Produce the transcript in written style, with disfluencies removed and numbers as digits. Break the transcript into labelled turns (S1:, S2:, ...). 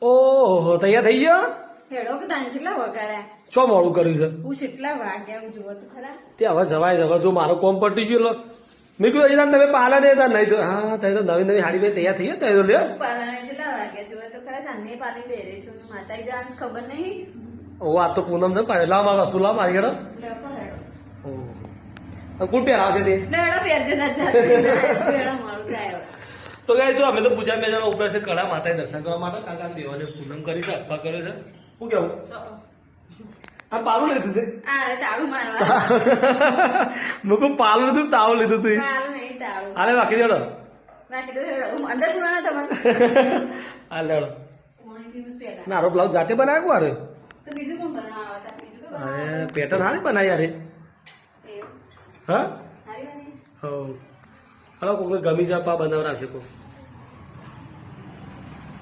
S1: ઓહો તૈયાર થઈ ગયો
S2: હેડો કે તાન કેટલા વગાડ્યા
S1: શું મોડું કર્યું છે
S2: હું કેટલા વાગ્યા હું જોવો તો ખરા
S1: તે હવે જવાય છે હવે જો મારો કોમ પટી ગયો મેં કીધું અહીંયા તમે પાલા નહીં હતા નહીં તો હા તમે તો નવી નવી હાડી તૈયાર થઈ ગયા તો લ્યો
S2: પાલાને કેટલા વાગ્યા જોવો તો ખરા સાંજે પાલી બેરે છું માતાજી જાણ ખબર નહીં
S1: ઓ આ તો પૂનમ છે પહેલા મારા વસ્તુ લા મારી હેડો
S2: લેકો હેડો
S1: ઓહો કોણ પહેરાવશે તે
S2: હેડો પહેરજે તાર હેડો મારું થાય
S1: તો ગાય જો અમે તો પૂજા બે જણા ઉપર છે કળા માતાએ દર્શન કરવા માટે કાકા દેવાને પૂનમ કરી છે અપ્પા કર્યો છે શું કેવું આ પાલું લીધું છે
S2: આ તાળું મારવા
S1: મુકુ પાલું લીધું તાવ લીધું તું
S2: તાળું નહીં તાળું
S1: હાલે બાકી દેડો
S2: બાકી તો હેડો હું અંદર પુરાના તમારે
S1: હા લેડો
S2: મોર્નિંગ ફ્યુઝ પહેલા
S1: નારો બ્લાઉઝ જાતે બનાવ્યો અરે
S2: તો બીજું કોણ બનાવવા હતા બીજું તો
S1: અરે પેટર્ન હારી બનાવી યાર
S2: બનાવ
S1: હા
S2: હારી હારી
S1: હો હલો કોઈ ગમી જા પા બનાવ રાખશે કો